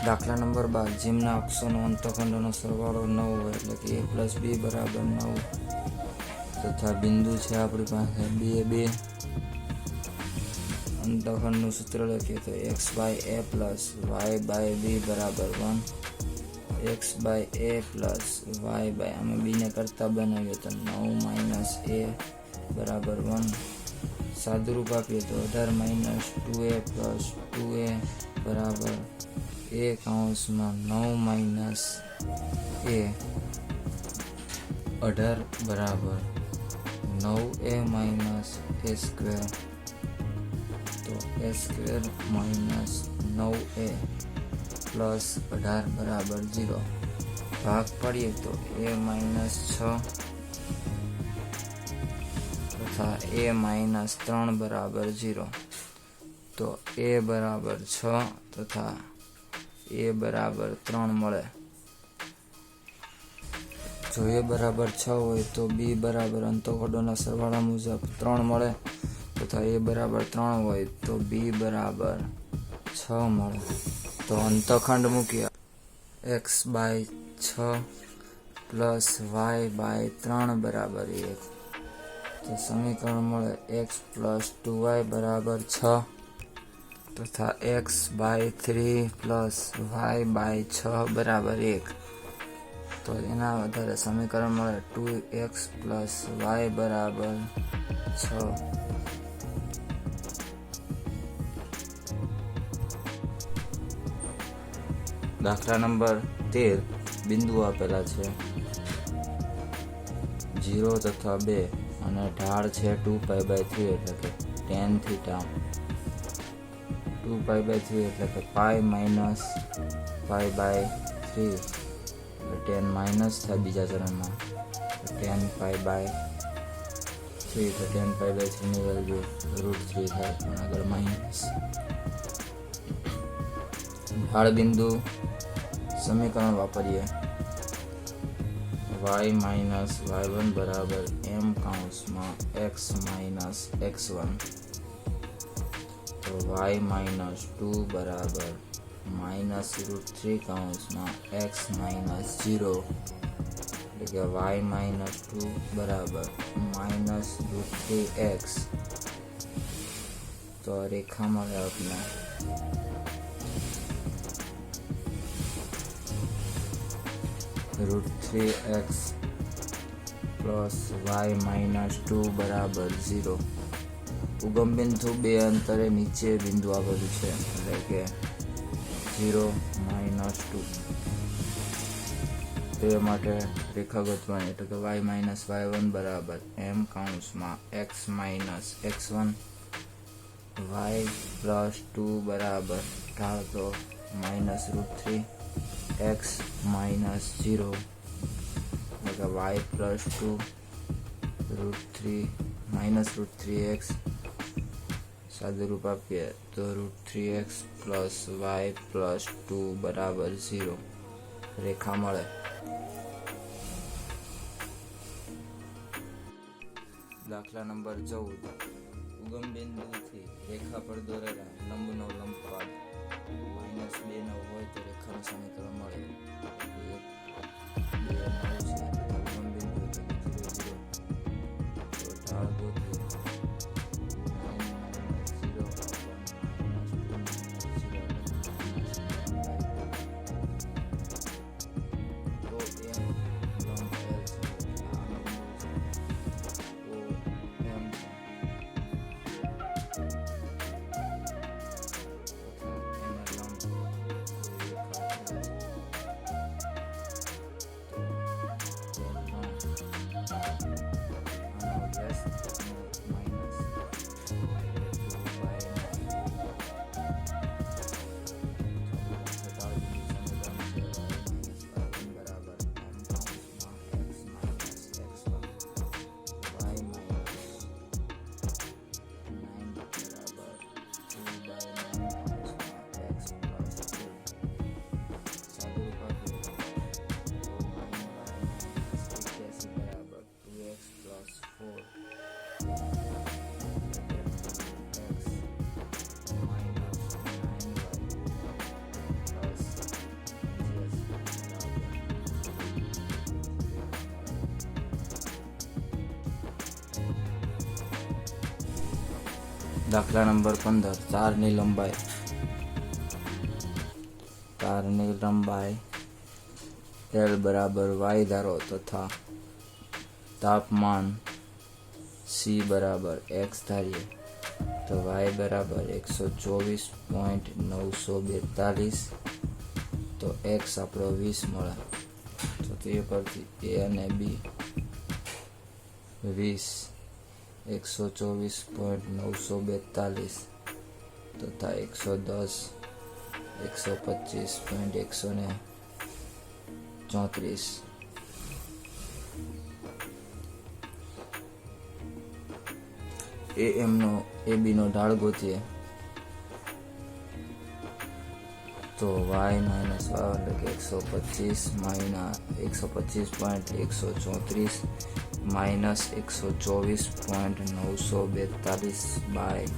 દાખલા નંબર 12 જીમના અક્ષોનો અંતઃખંડોનો સરવાળો 9 હોય એટલે કે a + b = 9 તથા બિંદુ છે આપણી પાસે 2 2 અંતઃખંડનું સૂત્ર લખીએ તો x/a + y/b = 1 x/a + y/ અમે b ને કરતા બનાવીએ તો 9 - a = 1 સાદુરૂપ આપીએ તો 18 - 2a + 2a = a કૌંસમાં 9 - a 18 બરાબર 9a - a² તો a² - 9a + 18 = 0 ભાગ પાડીએ તો a - 6 તથા a - 3 = 0 તો a = 6 તથા a = 3 મળે। જો a = 6 હોય તો b = અંતઃખંડોના સરવાળા મુજબ 3 મળે તથા a = 3 હોય તો b = 6 મળે। તો અંતઃખંડ મૂકીએ x/6 + y/3 = 1 તો સમીકરણ મળે x + 2y = 6 તથા x/3 + y/6 = 1 તો એના આધારે સમીકરણ મળે 2x + y = 6। દાખલા નંબર 13 બિંદુ આપેલા છે 0 તથા 2 અને ઢાળ છે 2π/3 એટલે કે tan θ 2π/3 એટલે કે π - π/3 tan માઇનસ થાય બીજા ચરણમાં tan π/3 તો tan π/3 ની વેલ્યુ √3 થાય પણ આગળ માઇનસ ઢાળ બિંદુ સમીકરણ વાપરીએ y - y1 = m કૌંસમાં x - x1 તો y - 2 = -√3 કૌંસમાં x - 0 એટલે કે y - 2 = -√3x તો રેખા મળે આપણે √3x + y - 2 = 0 ઉગમ બિંદુ 2 અંતરે નીચે બિંદુ આવેલું છે એટલે કે 0 - 2 તે માટે રેખા ગોતવાની એટલે કે y - y1 = m કૌંસમાં x - x1 y + 2 = ઢાળ તો -√3 x - 0 એટલે કે y + 2 -√3x સાદુરૂપ આપીએ તો √3x + y + 2 = 0 રેખા મળે। દાખલા નંબર 14 ઉગમ બિંદુથી રેખા પર દોરેલા લંબનો લંબપાદ -2 નો હોય તો રેખાનું સમીકરણ મળે 1 2 9 છે ઉગમ બિંદુ એટલે 0 0 તો ઢાળ ગોતીએ 9 - 0 -x દાખલા નંબર 15 તારની લંબાઈ L બરાબર y ધારો તથા તાપમાન C બરાબર x ધારીએ તો y બરાબર 124.942 તો x આપણો 20 મળે તો તે પરથી A અને B 20 124.942 તથા 110 125.134 AB નો ઢાળ ગોતીએ તો y માઇનસ y એટલે કે 125.134 માઇનસ 124.942 બાય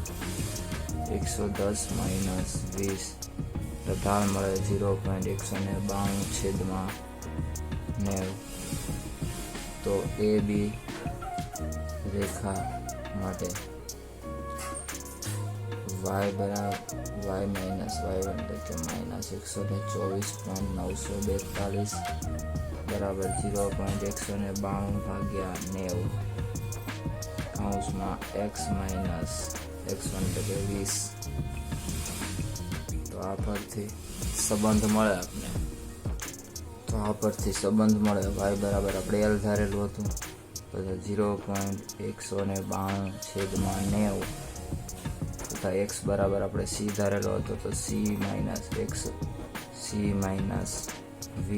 110 માઇનસ 20 ઢાળ મળે 0.192/90 તો AB રેખા માટે y માઇનસ y1 એટલે કે માઇનસ 124.942 બરાબર 0.192/90 કૌંસમાં x માઇનસ x1 એટલે કે 20 તો આ પરથી સંબંધ મળે આપણે y બરાબર આપણે L ધારેલું હતું તો 0.192/90 તથા x બરાબર આપણે C ધારેલો હતો તો C માઇનસ v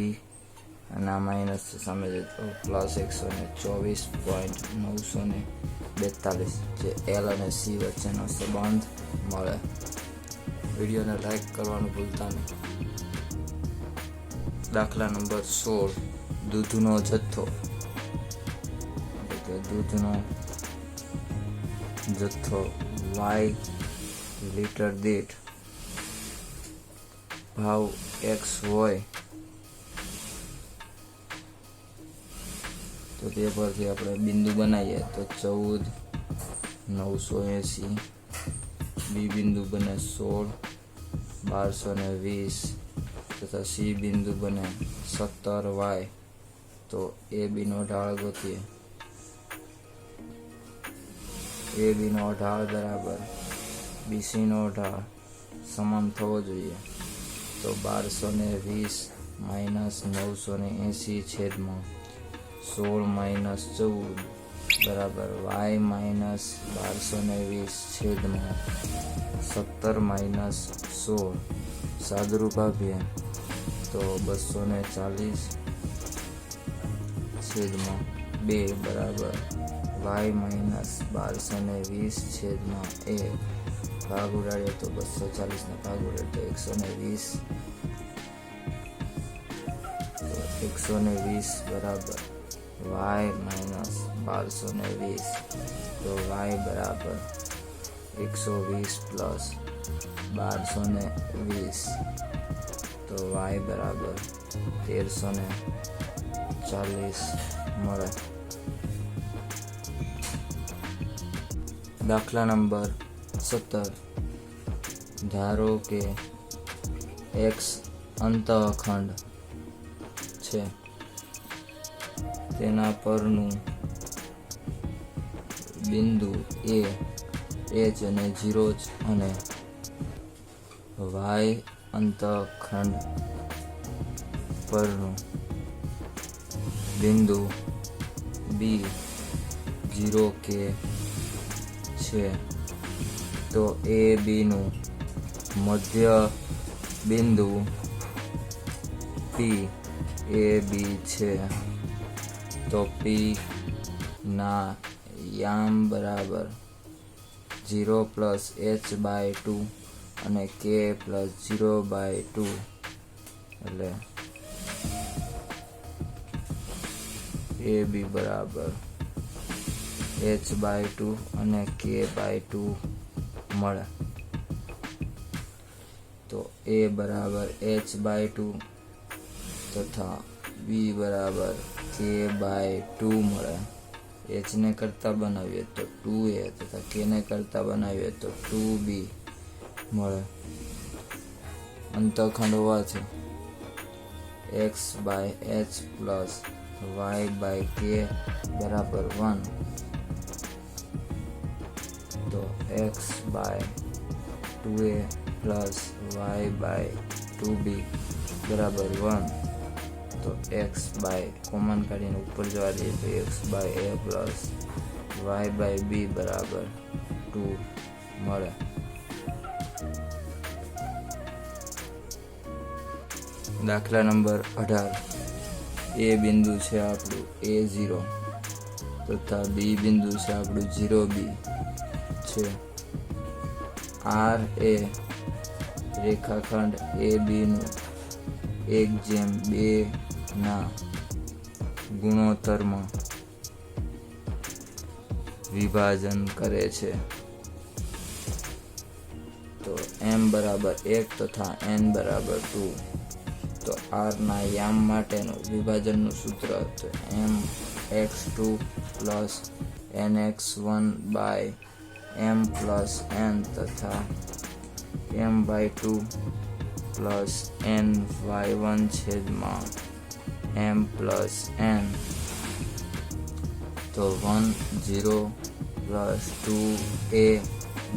અને આ માઇનસ સામે જતો પ્લસ 124.942 જે L અને C વચ્ચેનો સંબંધ મળે. વિડીયોને લાઈક કરવાનું ભૂલતા નહીં. દાખલા નંબર 16 દૂધનો જથ્થો y લીટર દીઠ ભાવ x હોય તો તે પરથી આપણે બિંદુ બનાવીએ તો 14,980 બી બિંદુ બને 16,1220 તથા સી બિંદુ બને 17y તો AB નો ઢાળ ગોતીએ. AB નો ઢાળ બરાબર BC નો ઢાળ સમાન થવો જોઈએ તો 1220 માઇનસ 980 છેદમાં 16 માઇનસ 14 બરાબર y માઇનસ 1220 છેદમાં 17 માઇનસ 16 સાદુરૂપ આપીએ તો 240 છેદમાં 2 બરાબર y માઇનસ 1220 છેદમાં 1 ભાગ ઉડાડીએ તો 240 ને ભાગ ઉડાડીએ તો 120 બરાબર y માઇનસ 1220 તો y બરાબર 120 પ્લસ 1220 તો y બરાબર 1340 મળે. દાખલા નંબર 17 ધારો કે x અંતઃખંડ છે તેના પરનું બિંદુ A H અને 0 અને y અંતઃખંડ પરનું બિંદુ B 0 કે છે તો AB નું મધ્ય બિંદુ P AB છે તો P ના યામ બરાબર 0 પ્લસ h/2 અને k પ્લસ 0/2 એટલે AB બરાબર h/2 અને k/2 મળે તો A બરાબર h/2 તથા B બરાબર k/2 મળે h ને કરતા બનાવીએ તો 2a તથા k ને કરતા બનાવીએ તો 2b મળે. અંતઃખંડ હોવાથી x by h plus y by k બરાબર 1. તો x by 2a plus y by 2b બરાબર 1. તો x by કોમન કાઢીને ઉપર જવા દઈએ તો x by a plus y by b બરાબર 2 મળે. દાખલા નંબર 18. એ બિંદુ છે આપણું a0 તથા બી બિંદુ છે આપણું 0b છે. r એ રેખાખંડ AB નું 1:2 ના ગુણોત્તરમાં વિભાજન કરે છે. તો m બરાબર 1 તથા n બરાબર 2. તો r ના યામ માટેનું વિભાજનનું સૂત્ર તો mx2 plus nx1 by m plus n તથા m/2 પ્લસ ny1 છેદમાં m પ્લસ n. તો 1 0 પ્લસ 2a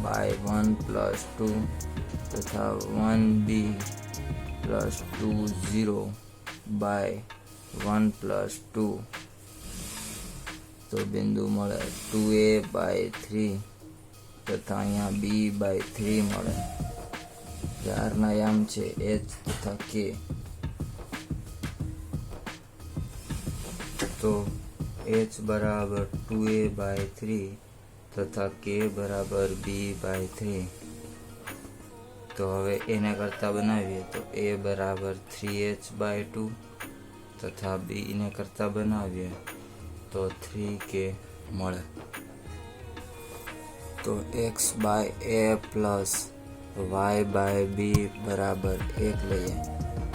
બાય 1 પ્લસ 2 તથા 1b પ્લસ 2 0 બાય 1 પ્લસ 2. તો બિંદુ મળે 2a બાય 3 તથા અહીંયા b બાય 3 મળે. r ના યામ છે h તથા k. તો h બરાબર 2a બાય 3 તથા k બરાબર b બાય 3. તો હવે એને કરતા બનાવીએ તો a બરાબર 3h બાય 2 તથા b ને કરતા બનાવીએ તો 3k મળે. તો x by a plus y by b બરાબર 1 લઈએ.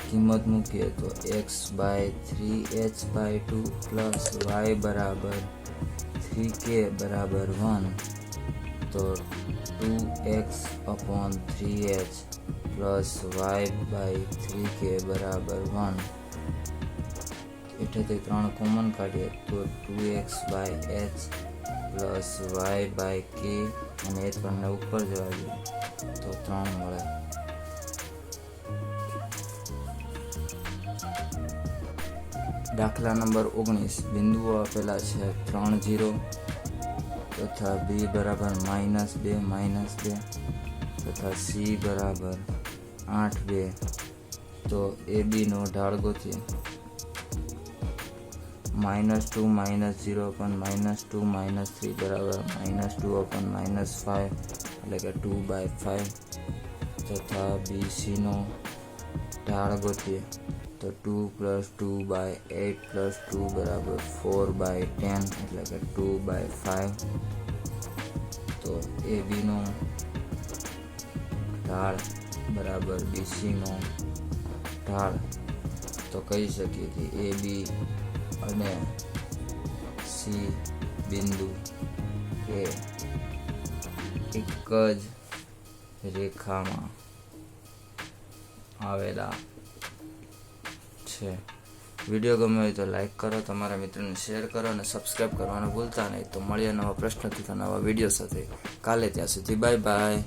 કિંમત મૂકીએ તો x by 3h by 2 plus y બરાબર 3k બરાબર 1. તો 2x upon 3h plus y by 3k બરાબર 1. એઠેથી 3 કોમન કાઢીએ તો 2x by h plus y by k અને h પણ ઉપર જવા દઈએ તો 3 મળે. દાખલા નંબર 19. બિંદુઓ આપેલા છે 3 0 તથા b બરાબર -2 તથા c બરાબર 8 2. તો AB નો ઢાળ ગોતીએ. -2 -0 upon -2 -3 બરાબર -2 upon -5 એટલે કે 2/5 તથા BC નો ઢાળ ગોતીએ તો 2 + 2/8 + 2 બરાબર 4/10 એટલે કે 2/5. તો AB નો ઢાળ બરાબર BC નો ઢાળ. તો કહી શકીએ કે AB અને C બિંદુ એ એક જ રેખામાં આવેલા છે. વિડીયો ગમે હોય તો લાઈક કરો, તમારા મિત્રોને શેર કરો અને સબસ્ક્રાઈબ કરવાનું ભૂલતા નહીં. તો મળીએ નવા પ્રશ્ન તથા નવા વિડીયો સાથે કાલે. ત્યાં સુધી બાય બાય.